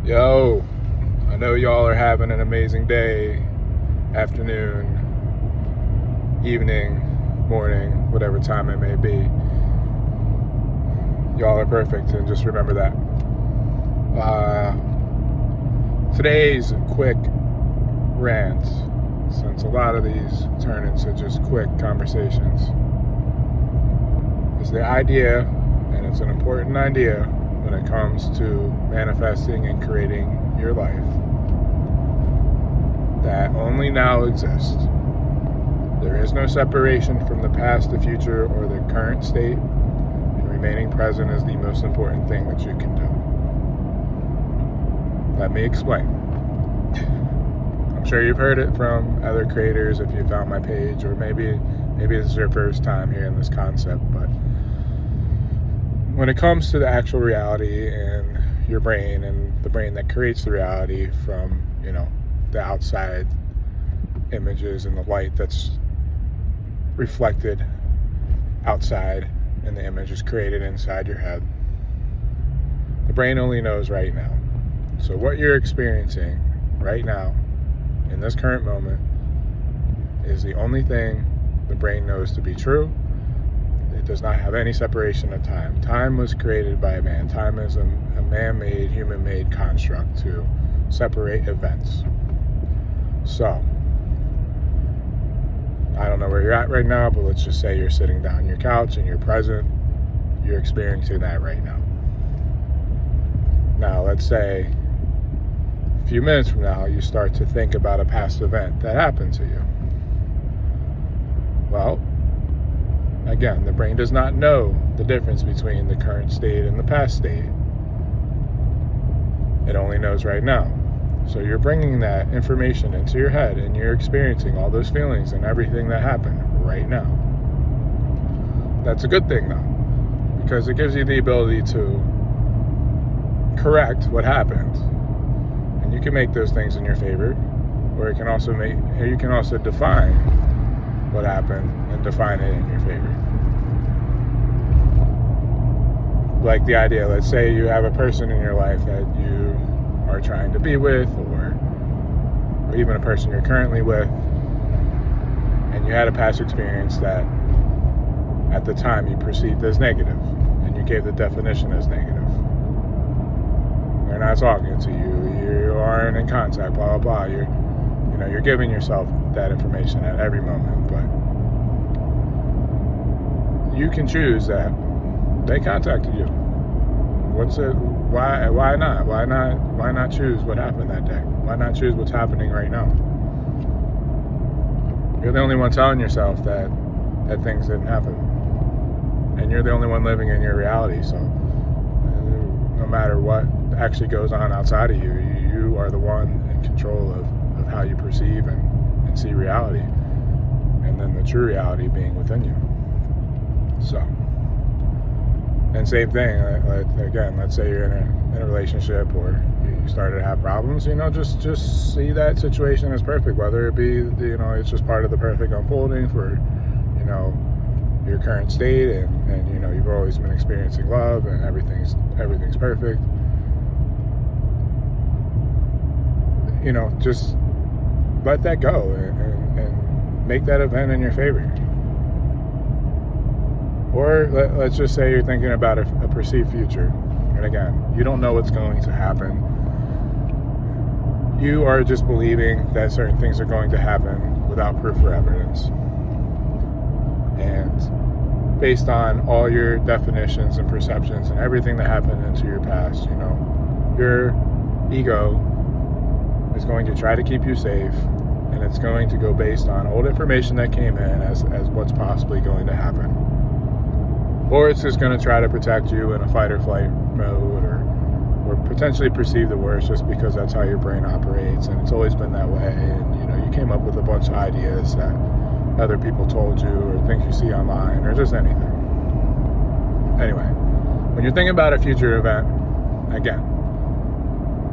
Yo, I know y'all are having an amazing day, afternoon, evening, morning, whatever time it may be. Y'all are perfect, and just remember that. Today's quick rant, since a lot of these turn into just quick conversations, is the idea, and it's an important idea when it comes to manifesting and creating your life, that only now exists. There is no separation from the past, the future, or the current state, and remaining present is the most important thing that you can do. Let me explain. I'm sure you've heard it from other creators if you found my page, or maybe this is your first time hearing this concept, but when it comes to the actual reality and your brain and the brain that creates the reality from, the outside images and the light that's reflected outside and the image is created inside your head, the brain only knows right now. So what you're experiencing right now in this current moment is the only thing the brain knows to be true. It does not have any separation of time. Time was created by man. Time is a man-made, human-made construct to separate events. So, I don't know where you're at right now, but let's just say you're sitting down on your couch and you're present. You're experiencing that right now. Now, let's say a few minutes from now, you start to think about a past event that happened to you. Well, again, the brain does not know the difference between the current state and the past state. It only knows right now. So you're bringing that information into your head and you're experiencing all those feelings and everything that happened right now. That's a good thing though, because it gives you the ability to correct what happened. And you can make those things in your favor, or you can also define what happened and define it in your favor. Like the idea, let's say you have a person in your life that you are trying to be with, or even a person you're currently with, and you had a past experience that at the time you perceived as negative, and you gave the definition as negative. They're not talking to you, you aren't in contact, blah, blah, blah. You're giving yourself that information at every moment, but you can choose that they contacted you. Why not? Why not choose what happened that day? Why not choose what's happening right now? You're the only one telling yourself that things didn't happen. And you're the only one living in your reality, so no matter what actually goes on outside of you, you are the one in control of how you perceive and see reality. And then the true reality being within you. So, and same thing, again, let's say you're in a relationship or you started to have problems, just see that situation as perfect, whether it be, it's just part of the perfect unfolding for, your current state and you've always been experiencing love and everything's perfect. Just let that go and make that event in your favor. Or let's just say you're thinking about a perceived future. And again, you don't know what's going to happen. You are just believing that certain things are going to happen without proof or evidence. And based on all your definitions and perceptions and everything that happened into your past, your ego is going to try to keep you safe, and it's going to go based on old information that came in as what's possibly going to happen. Or it's just going to try to protect you in a fight or flight mode, or potentially perceive the worst just because that's how your brain operates, and it's always been that way. And you came up with a bunch of ideas that other people told you, or things you see online, or just anything. Anyway, when you're thinking about a future event, again,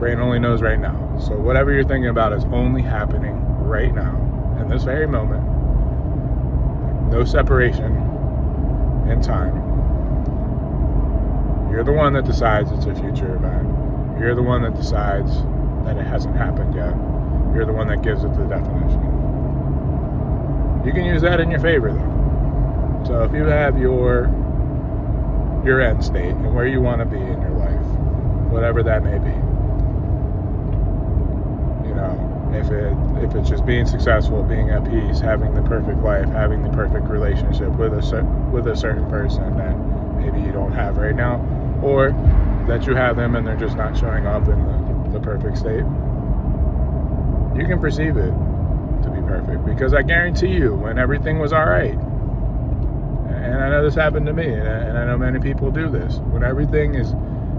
brain only knows right now. So whatever you're thinking about is only happening right now, in this very moment. No separation in time. You're the one that decides it's a future event. You're the one that decides that it hasn't happened yet. You're the one that gives it the definition. You can use that in your favor, though. So if you have your end state and where you want to be in your life, whatever that may be, you know, if it's just being successful, being at peace, having the perfect life, having the perfect relationship with a certain person that maybe you don't have right now, or that you have them and they're just not showing up in the perfect state, you can perceive it to be perfect, because I guarantee you, when everything was all right, and I know this happened to me, and I know many people do this, when everything is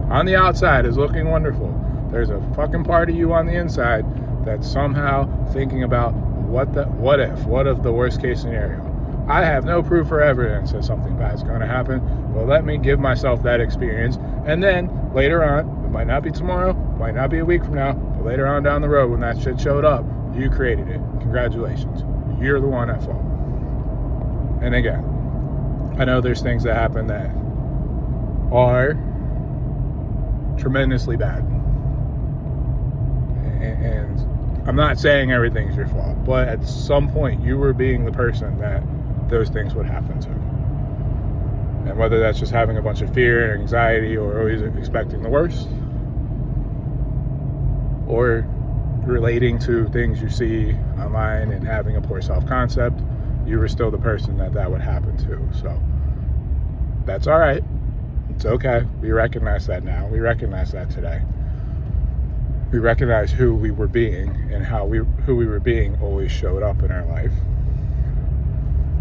on the outside is looking wonderful, there's a fucking part of you on the inside that's somehow thinking about what if the worst case scenario. I have no proof or evidence that something bad is going to happen, but let me give myself that experience, and then later on, it might not be tomorrow, might not be a week from now, but later on down the road when that shit showed up, you created it. Congratulations. You're the one at fault. And again, I know there's things that happen that are tremendously bad. And I'm not saying everything's your fault, but at some point you were being the person that those things would happen to. And whether that's just having a bunch of fear and anxiety, or always expecting the worst, or relating to things you see online and having a poor self-concept, you were still the person that would happen to. So that's all right. It's okay. We recognize that now. We recognize that today. We recognize who we were being, and who we were being always showed up in our life.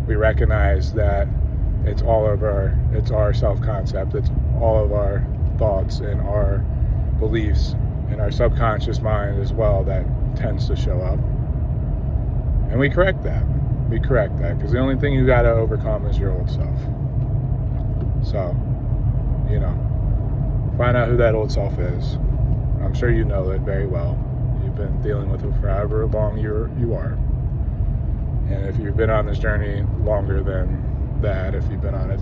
We recognize that it's our self-concept, it's all of our thoughts and our beliefs and our subconscious mind as well that tends to show up. And we correct that. Because the only thing you got to overcome is your old self. So, find out who that old self is. I'm sure you know it very well. You've been dealing with it for however long you are. And if you've been on this journey longer than that, if you've been on it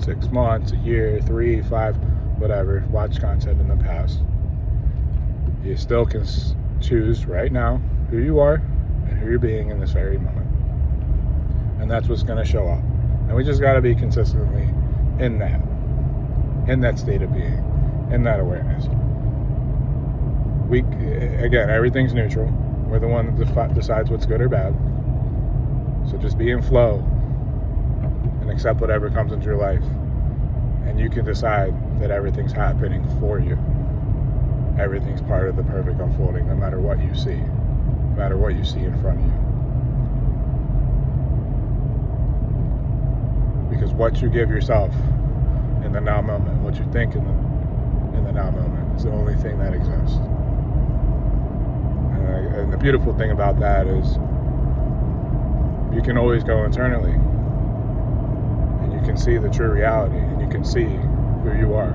6 months, a year, 3, 5, whatever, watch content in the past, you still can choose right now who you are and who you're being in this very moment. And that's what's going to show up. And we just got to be consistently in that state of being, in that awareness. Again, everything's neutral. We're the one that decides what's good or bad. So just be in flow and accept whatever comes into your life. And you can decide that everything's happening for you. Everything's part of the perfect unfolding, no matter what you see. No matter what you see in front of you. Because what you give yourself in the now moment, what you think in the now moment, is the only thing that exists. And the beautiful thing about that is you can always go internally and you can see the true reality, and you can see who you are,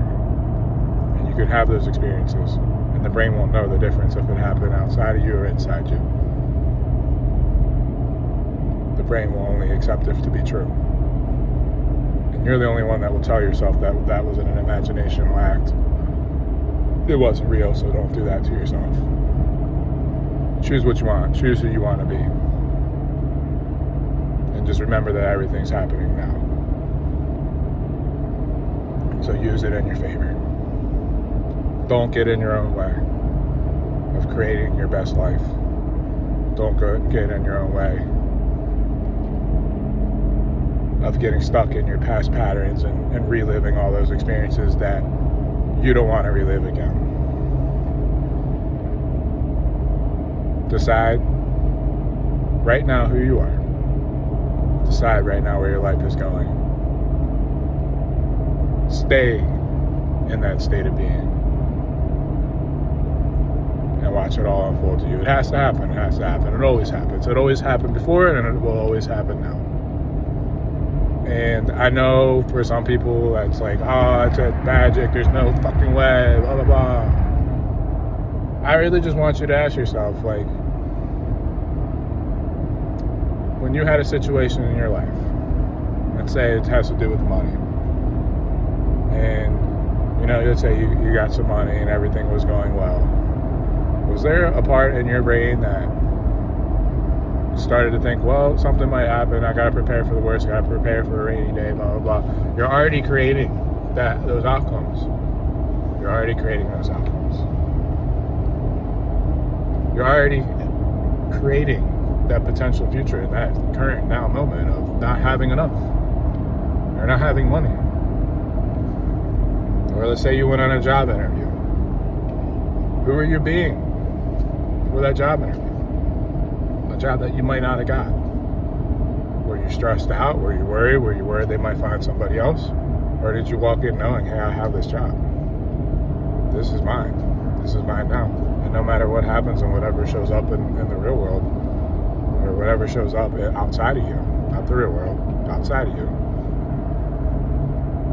and you can have those experiences, and the brain won't know the difference if it happened outside of you or inside you. The brain will only accept it to be true. And you're the only one that will tell yourself that that was an imaginational act. It wasn't real, so don't do that to yourself. Choose what you want. Choose who you want to be. And just remember that everything's happening now. So use it in your favor. Don't get in your own way of creating your best life. Don't get in your own way of getting stuck in your past patterns and reliving all those experiences that you don't want to relive again. Decide right now who you are. Decide right now where your life is going. Stay in that state of being. And watch it all unfold to you. It has to happen. It has to happen. It always happens. It always happened before, and it will always happen now. And I know for some people that's like, oh, it's a magic, there's no fucking way, blah, blah, blah. I really just want you to ask yourself, like, when you had a situation in your life, let's say it has to do with money, and let's say you got some money and everything was going well. Was there a part in your brain that started to think, well, something might happen, I gotta prepare for the worst, I gotta prepare for a rainy day, blah, blah, blah? You're already creating those outcomes. You're already creating those outcomes. You're already creating that potential future in that current now moment of not having enough or not having money. Or let's say you went on a job interview. Who were you being for that job interview? A job that you might not have got. Were you stressed out? Were you worried? Were you worried they might find somebody else? Or did you walk in knowing, hey, I have this job. This is mine. This is mine now. And no matter what happens and whatever shows up in the real world, or whatever shows up outside of you, not the real world, outside of you,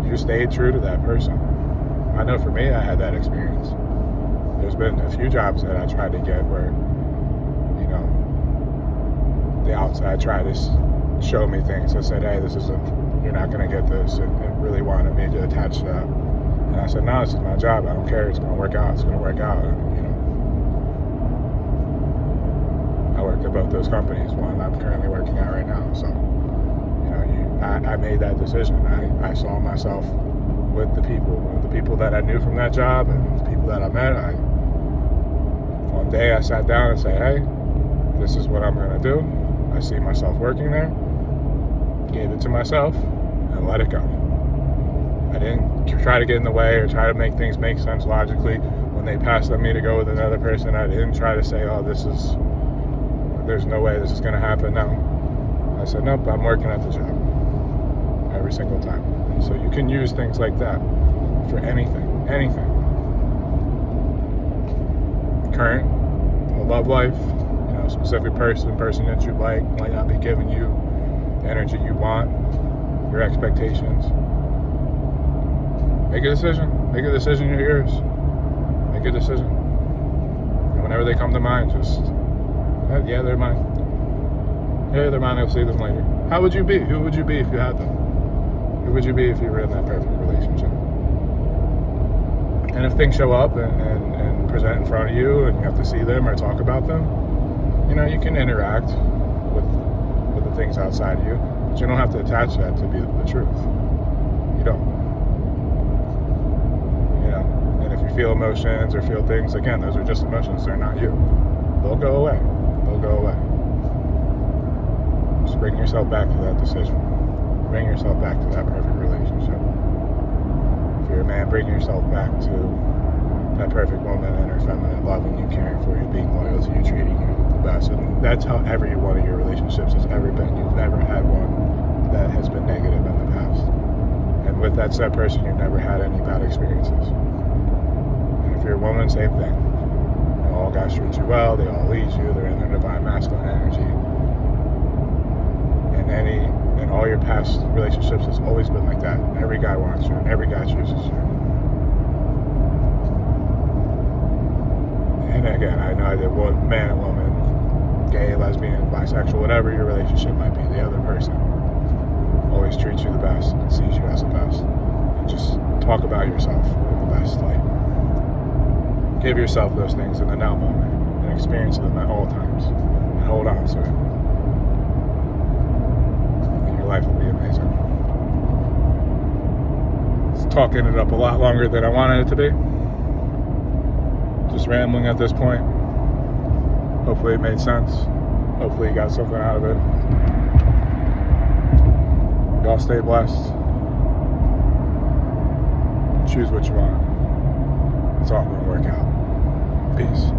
you stayed true to that person. I know for me, I had that experience. There's been a few jobs that I tried to get where, the outside tried to show me things that said, hey, you're not going to get this, and really wanted me to attach to that. And I said, no, this is my job. I don't care. It's going to work out. It's going to work out. And, I worked at both those companies. One I'm currently working at right now. So, I made that decision. I saw myself with the people that I knew from that job and the people that I met. One day I sat down and said, hey, this is what I'm going to do. I see myself working there. Gave it to myself and let it go. I didn't try to get in the way or try to make things make sense logically. When they passed on me to go with another person, I didn't try to say, oh, there's no way this is going to happen. No. I said, nope, I'm working at the job. Every single time. And so you can use things like that for anything. Current, a love life, specific person that you like might not be giving you the energy you want, your expectations. Make a decision. Make a decision, you're yours. Make a decision. And whenever they come to mind, just, yeah, they're mine. Yeah, they're mine, I'll see them later. How would you be? Who would you be if you had them? Who would you be if you were in that perfect relationship? And if things show up and present in front of you and you have to see them or talk about them, you can interact with the things outside of you, but you don't have to attach that to be the truth. You don't. And if you feel emotions or feel things, again, those are just emotions. They're not you. They'll go away. Just bring yourself back to that decision. Bring yourself back to that perfect relationship. If you're a man, bring yourself back to that perfect woman and her feminine, loving you, caring for you, being loyal to you, treating you the best. And that's how every one of your relationships has ever been. You've never had one that has been negative in the past. And with that said person, you've never had any bad experiences. And if you're a woman, same thing. All guys treat you well, they all lead you, they're in their divine masculine energy. And all your past relationships has always been like that. Every guy wants you, and every guy chooses you. And again, I know that one man and woman, gay, lesbian, bisexual, whatever your relationship might be, the other person always treats you the best and sees you as the best. And just talk about yourself in the best light. Give yourself those things in the now moment and experience them at all times. And hold on to it. And your life will be amazing. It's talking it up a lot longer than I wanted it to be. Just rambling at this point. Hopefully it made sense. Hopefully you got something out of it. Y'all stay blessed. Choose what you want. It's all going to work out. Peace.